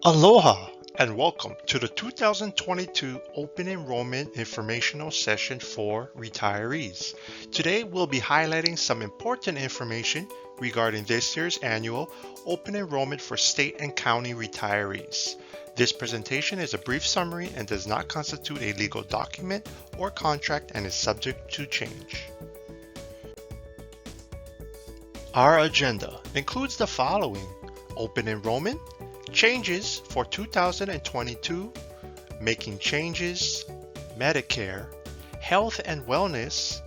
Aloha and welcome to the 2022 Open Enrollment Informational Session for Retirees. Today we'll be highlighting some important information regarding this year's annual Open Enrollment for state and county retirees. This presentation is a brief summary and does not constitute a legal document or contract and is subject to change. Our agenda includes the following: Open Enrollment, changes for 2022, making changes, Medicare, health and wellness,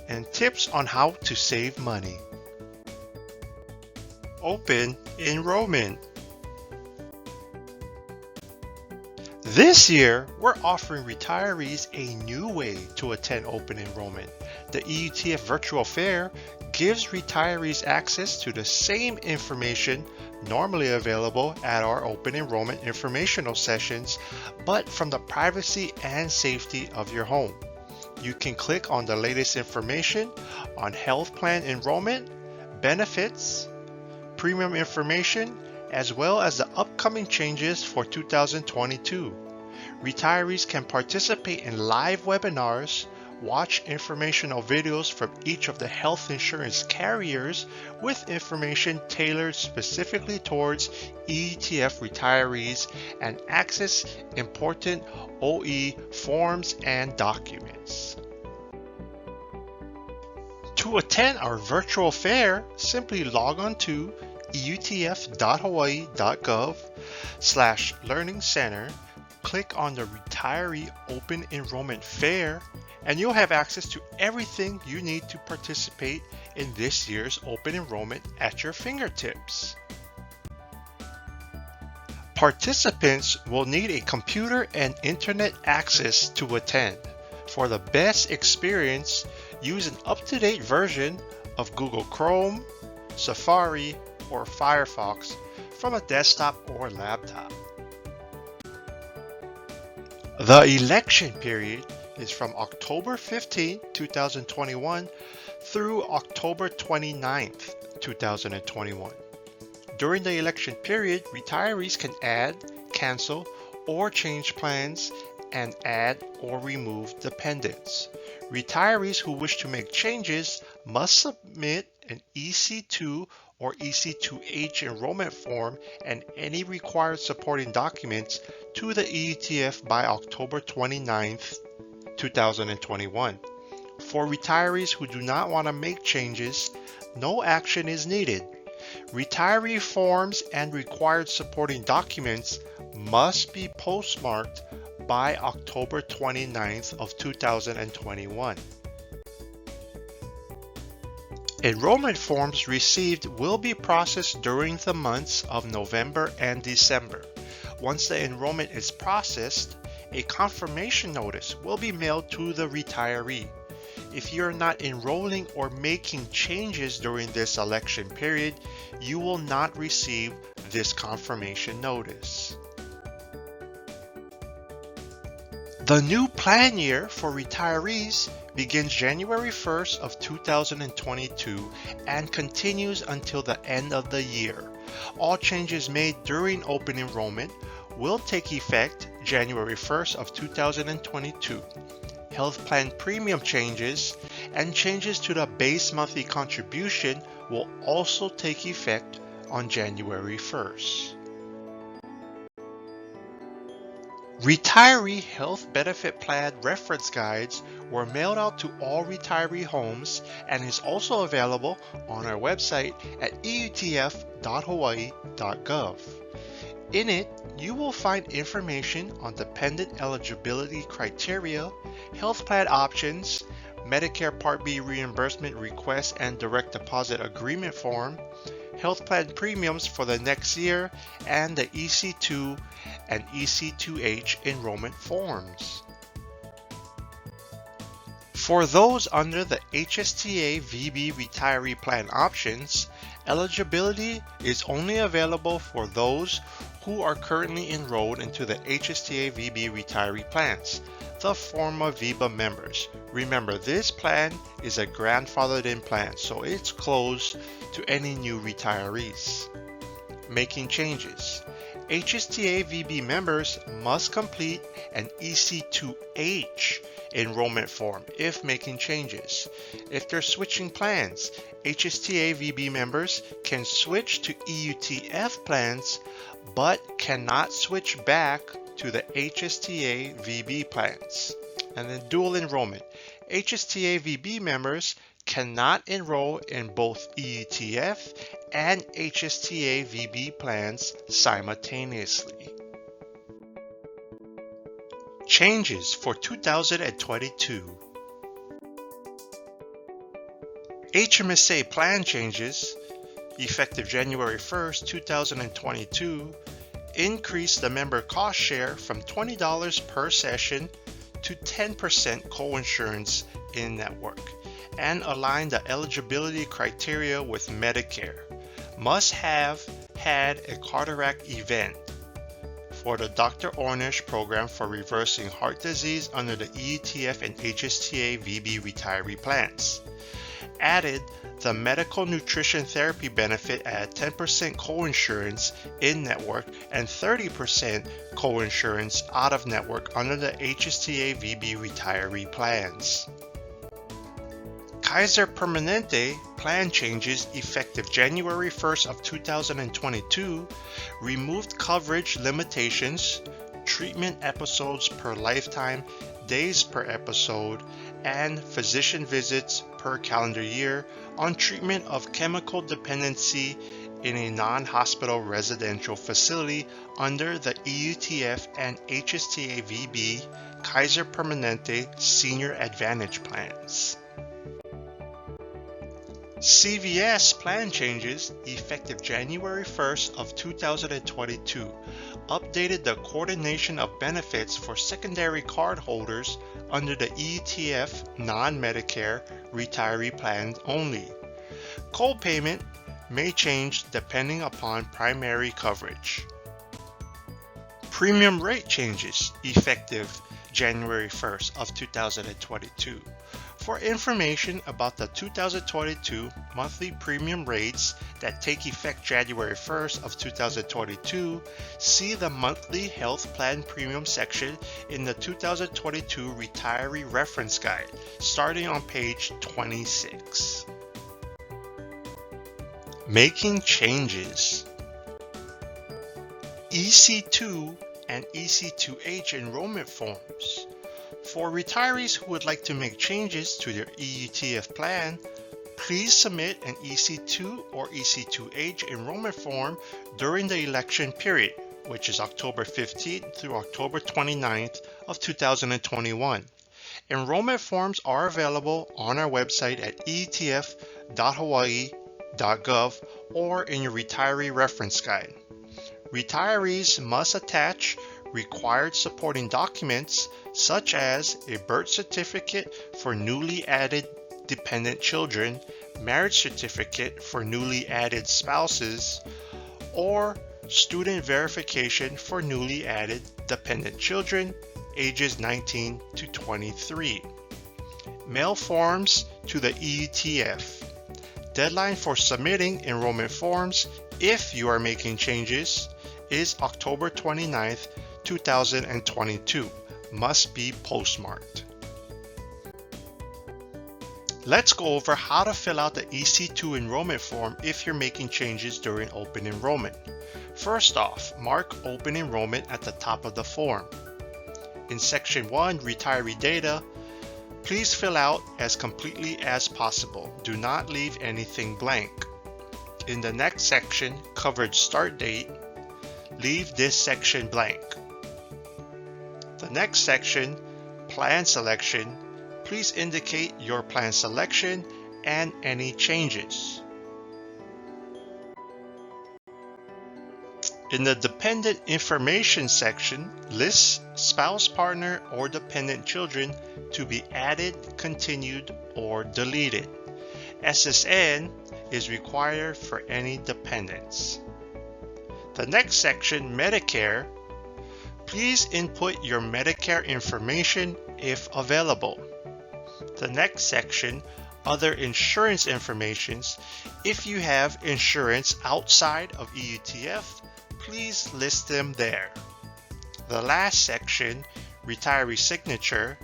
and tips on how to save money. Open Enrollment. This year, we're offering retirees a new way to attend open enrollment. The EUTF Virtual Fair gives retirees access to the same information normally available at our open enrollment informational sessions, but from the privacy and safety of your home. You can click on the latest information on health plan enrollment, benefits, premium information, as well as the upcoming changes for 2022. Retirees can participate in live webinars, watch informational videos from each of the health insurance carriers with information tailored specifically towards EUTF retirees, and access important OE forms and documents. To attend our virtual fair, simply log on to eutf.hawaii.gov/learning center, click on the Retiree Open Enrollment Fair, and you'll have access to everything you need to participate in this year's open enrollment at your fingertips. Participants will need a computer and internet access to attend. For the best experience, use an up-to-date version of Google Chrome, Safari, or Firefox from a desktop or laptop. The election period is from October 15, 2021 through October 29, 2021. During the election period, retirees can add, cancel, or change plans and add or remove dependents. Retirees who wish to make changes must submit an EC2 or EC2H enrollment form and any required supporting documents to the EUTF by October 29, 2021. For retirees who do not want to make changes, no action is needed. Retiree forms and required supporting documents must be postmarked by October 29th of 2021. Enrollment forms received will be processed during the months of November and December. Once the enrollment is processed, a confirmation notice will be mailed to the retiree. If you're not enrolling or making changes during this election period, you will not receive this confirmation notice. The new plan year for retirees begins January 1st of 2022 and continues until the end of the year. All changes made during open enrollment will take effect January 1st of 2022. Health plan premium changes and changes to the base monthly contribution will also take effect on January 1st. Retiree health benefit plan reference guides were mailed out to all retiree homes and is also available on our website at eutf.hawaii.gov. In it, you will find information on dependent eligibility criteria, health plan options, Medicare Part B reimbursement request and direct deposit agreement form, health plan premiums for the next year, and the EC2 and EC2H enrollment forms. For those under the HSTA VB retiree plan options, eligibility is only available for those who are currently enrolled into the HSTA VB retiree plans, the former VIBA members. Remember, this plan is a grandfathered in plan, so it's closed to any new retirees. Making changes. HSTA VB members must complete an EC2H enrollment form if making changes. If they're switching plans, HSTA VB members can switch to EUTF plans but cannot switch back to the HSTA VB plans. And then dual enrollment. HSTA VB members cannot enroll in both EUTF and HSTA VB plans simultaneously. Changes for 2022. HMSA plan changes, effective January 1st, 2022, increase the member cost share from $20 per session to 10% coinsurance in network, and align the eligibility criteria with Medicare. Must have had a cardiac event for the Dr. Ornish program for reversing heart disease under the EUTF and HSTA VB retiree plans. Added the medical nutrition therapy benefit at 10% coinsurance in network and 30% coinsurance out of network under the HSTA VB retiree plans. Kaiser Permanente plan changes effective January 1st of 2022 removed coverage limitations, treatment episodes per lifetime, days per episode, and physician visits per calendar year on treatment of chemical dependency in a non-hospital residential facility under the EUTF and HSTA VB Kaiser Permanente Senior Advantage plans. CVS plan changes effective January 1st of 2022 updated the coordination of benefits for secondary card holders under the EUTF non-Medicare retiree plan only. Co-payment may change depending upon primary coverage. Premium rate changes effective January 1st of 2022. For information about the 2022 monthly premium rates that take effect January 1st of 2022, see the monthly health plan premium section in the 2022 retiree reference guide, starting on page 26. Making changes. EC2 and EC2H enrollment forms. For retirees who would like to make changes to their EUTF plan, please submit an EC2 or EC2H enrollment form during the election period, which is October 15th through October 29th of 2021. Enrollment forms are available on our website at eutf.hawaii.gov or in your retiree reference guide. Retirees must attach required supporting documents such as a birth certificate for newly added dependent children, marriage certificate for newly added spouses, or student verification for newly added dependent children ages 19 to 23. Mail forms to the EUTF. Deadline for submitting enrollment forms if you are making changes is October 29th, 2022. Must be postmarked. Let's go over how to fill out the EC2 enrollment form if you're making changes during open enrollment. First off, mark open enrollment at the top of the form. In section 1, retiree data, please fill out as completely as possible. Do not leave anything blank. In the next section, coverage start date, leave this section blank. The next section, plan selection, please indicate your plan selection and any changes. In the dependent information section, list spouse, partner, or dependent children to be added, continued, or deleted. SSN is required for any dependents. The next section, Medicare, please input your Medicare information if available. The next section, other insurance information. If you have insurance outside of EUTF, please list them there. The last section, retiree signature,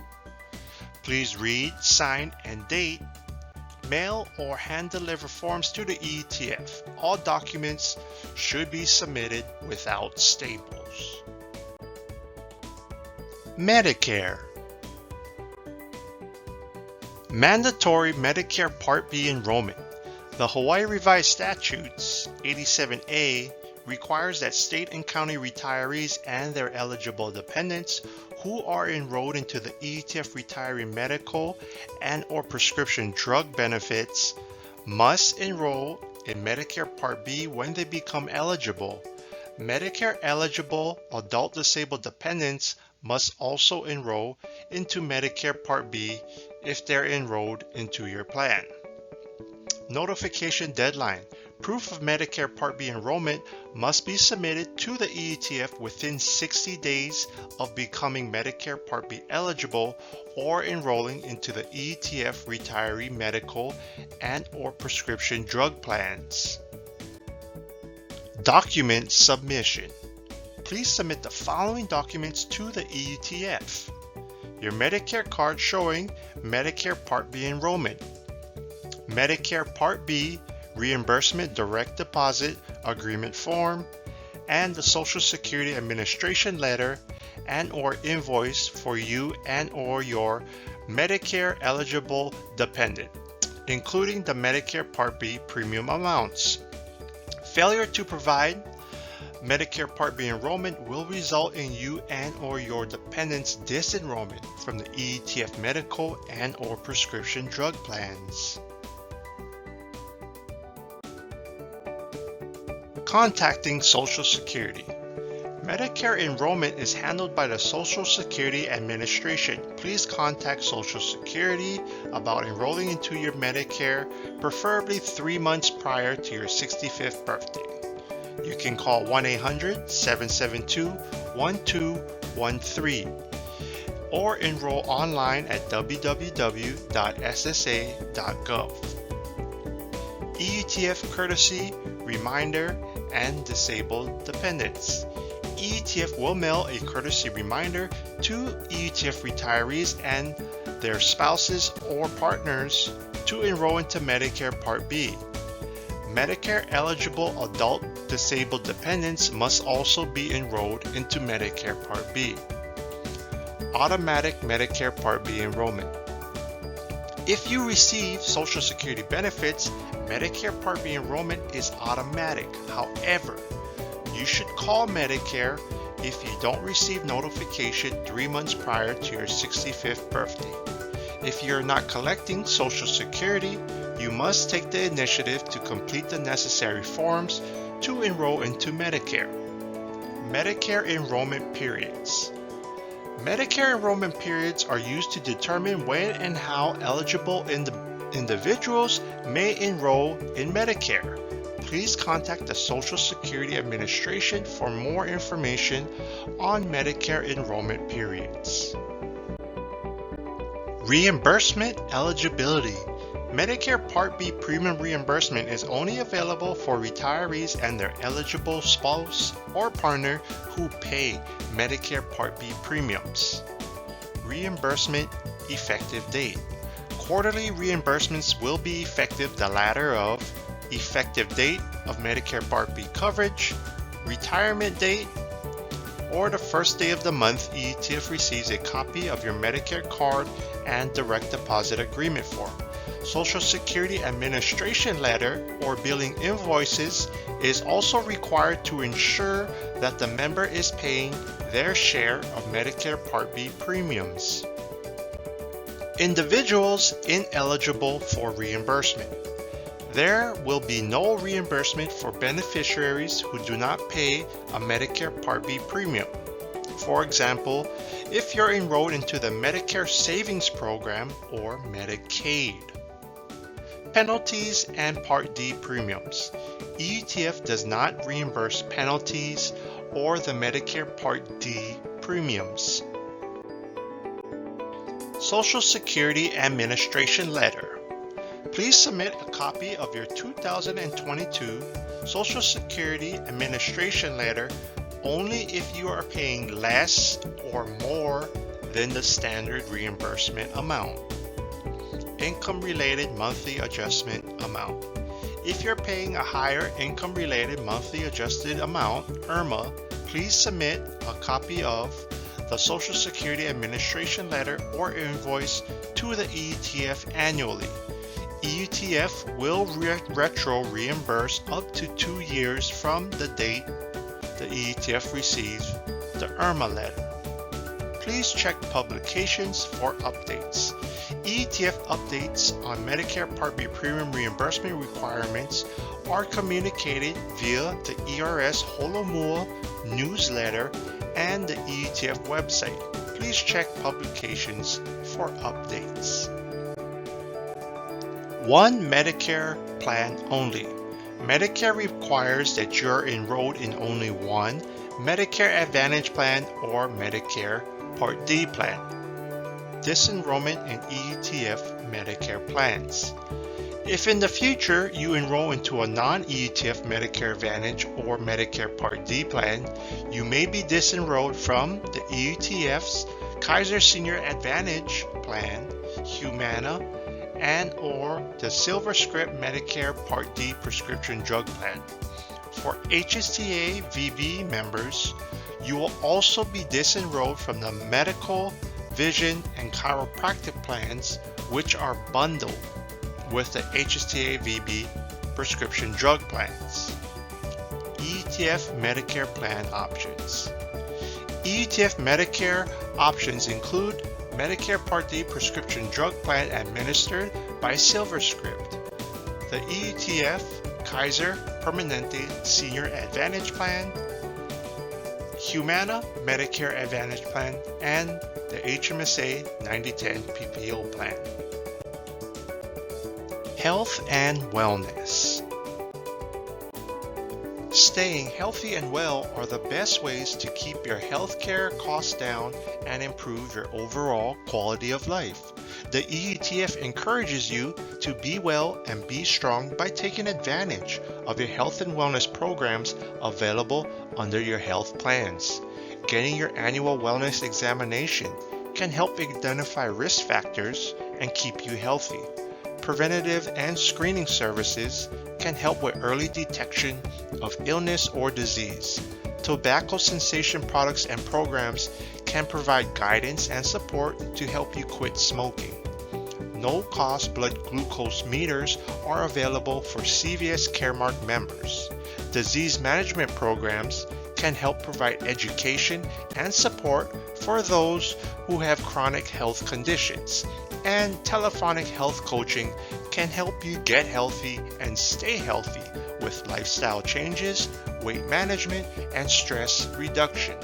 please read, sign, and date. Mail or hand-deliver forms to the EUTF. All documents should be submitted without staples. Medicare. Mandatory Medicare Part B enrollment. The Hawaii Revised Statutes 87A requires that state and county retirees and their eligible dependents who are enrolled into the EUTF retiree medical and/or prescription drug benefits must enroll in Medicare Part B when they become eligible. Medicare eligible adult disabled dependents must also enroll into Medicare Part B if they're enrolled into your plan. Notification deadline. Proof of Medicare Part B enrollment must be submitted to the EUTF within 60 days of becoming Medicare Part B eligible or enrolling into the EUTF retiree medical and/or prescription drug plans. Document submission. Please submit the following documents to the EUTF. Your Medicare card showing Medicare Part B enrollment, Medicare Part B reimbursement direct deposit agreement form, and the Social Security Administration letter and/or invoice for you and/or your Medicare eligible dependent, including the Medicare Part B premium amounts. Failure to provide Medicare Part B enrollment will result in you and/or your dependents' disenrollment from the EUTF medical and/or prescription drug plans. Contacting Social Security. Medicare enrollment is handled by the Social Security Administration. Please contact Social Security about enrolling into your Medicare, preferably 3 months prior to your 65th birthday. You can call 1-800-772-1213 or enroll online at www.ssa.gov. EUTF courtesy, reminder, and disabled dependents. EUTF will mail a courtesy reminder to EUTF retirees and their spouses or partners to enroll into Medicare Part B. Medicare eligible adult disabled dependents must also be enrolled into Medicare Part B. Automatic Medicare Part B enrollment. If you receive Social Security benefits, Medicare Part B enrollment is automatic. However, you should call Medicare if you don't receive notification 3 months prior to your 65th birthday. If you're not collecting Social Security, you must take the initiative to complete the necessary forms to enroll into Medicare. Medicare enrollment periods. Medicare enrollment periods are used to determine when and how eligible individuals may enroll in Medicare. Please contact the Social Security Administration for more information on Medicare enrollment periods. Reimbursement eligibility. Medicare Part B premium reimbursement is only available for retirees and their eligible spouse or partner who pay Medicare Part B premiums. Reimbursement effective date. Quarterly reimbursements will be effective the latter of effective date of Medicare Part B coverage, retirement date, or the first day of the month EUTF receives a copy of your Medicare card and direct deposit agreement form. Social Security Administration letter or billing invoices is also required to ensure that the member is paying their share of Medicare Part B premiums. Individuals ineligible for reimbursement. There will be no reimbursement for beneficiaries who do not pay a Medicare Part B premium. For example, if you're enrolled into the Medicare Savings Program or Medicaid. Penalties and Part D premiums. EUTF does not reimburse penalties or the Medicare Part D premiums. Social Security Administration letter. Please submit a copy of your 2022 Social Security Administration letter only if you are paying less or more than the standard reimbursement amount. Income-related monthly adjustment amount. If you're paying a higher income-related monthly adjusted amount, IRMA, please submit a copy of the Social Security Administration letter or invoice to the EUTF annually. EUTF will retro reimburse up to 2 years from the date the EUTF receives the IRMA letter. Please check publications for updates. EUTF updates on Medicare Part B premium reimbursement requirements are communicated via the ERS Holomua newsletter and the EUTF website. Please check publications for updates. One Medicare plan only. Medicare requires that you're enrolled in only one Medicare Advantage plan or Medicare Part D plan. Disenrollment in EUTF Medicare plans. If in the future you enroll into a non-EUTF Medicare Advantage or Medicare Part D plan, you may be disenrolled from the EUTF's Kaiser Senior Advantage plan, Humana, and or the SilverScript Medicare Part D prescription drug plan. For HSTA VB members, you will also be disenrolled from the medical, vision, and chiropractic plans, which are bundled with the HSTA VB prescription drug plans. EUTF Medicare plan options. EUTF Medicare options include Medicare Part D prescription drug plan administered by SilverScript, the EUTF Kaiser Permanente Senior Advantage Plan, Humana Medicare Advantage Plan, and the HMSA 9010 PPO Plan. Health and wellness. Staying healthy and well are the best ways to keep your healthcare costs down and improve your overall quality of life. The EUTF encourages you to be well and be strong by taking advantage of your health and wellness programs available under your health plans. Getting your annual wellness examination can help identify risk factors and keep you healthy. Preventative and screening services can help with early detection of illness or disease. Tobacco cessation products and programs can provide guidance and support to help you quit smoking. No-cost blood glucose meters are available for CVS Caremark members. Disease management programs can help provide education and support for those who have chronic health conditions. And telephonic health coaching can help you get healthy and stay healthy with lifestyle changes, weight management, and stress reduction.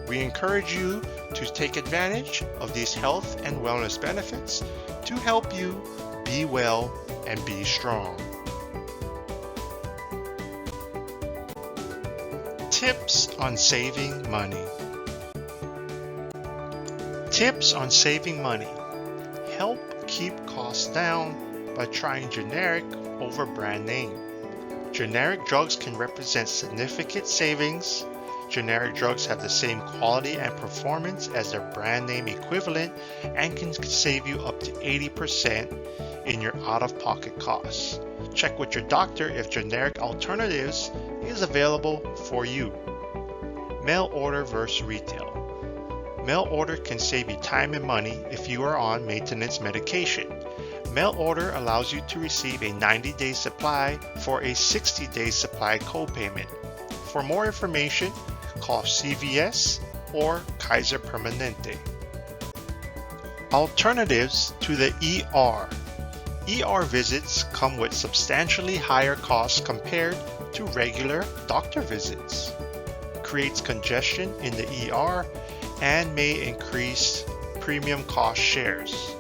We encourage you to take advantage of these health and wellness benefits to help you be well and be strong. Tips on saving money. Tips on saving money. Help keep costs down by trying generic over brand name. Generic drugs can represent significant savings. Generic drugs have the same quality and performance as their brand name equivalent and can save you up to 80% in your out-of-pocket costs. Check with your doctor if generic alternatives is available for you. Mail order versus retail. Mail order can save you time and money if you are on maintenance medication. Mail order allows you to receive a 90-day supply for a 60-day supply copayment. For more information, call CVS or Kaiser Permanente. Alternatives to the ER. ER visits come with substantially higher costs compared to regular doctor visits. Creates congestion in the ER and may increase premium cost shares.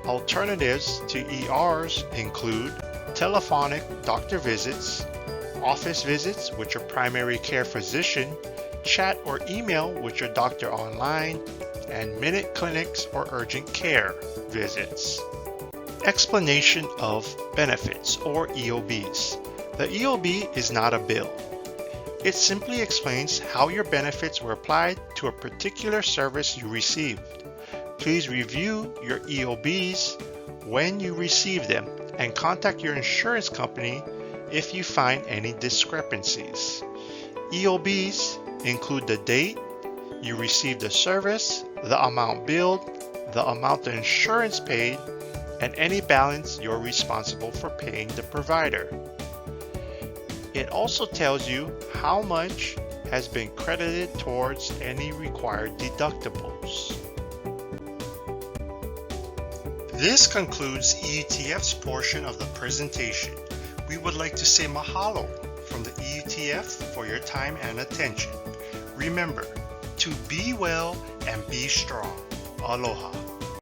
Alternatives to ERs include telephonic doctor visits, office visits with your primary care physician, chat or email with your doctor online, and minute clinics or urgent care visits. Explanation of benefits, or EOBs. The EOB is not a bill. It simply explains how your benefits were applied to a particular service you received. Please review your EOBs when you receive them and contact your insurance company if you find any discrepancies. EOBs include the date you received the service, the amount billed, the amount the insurance paid, and any balance you're responsible for paying the provider. It also tells you how much has been credited towards any required deductibles. This concludes EUTF's portion of the presentation. We would like to say mahalo from the EUTF for your time and attention. Remember to be well and be strong. Aloha.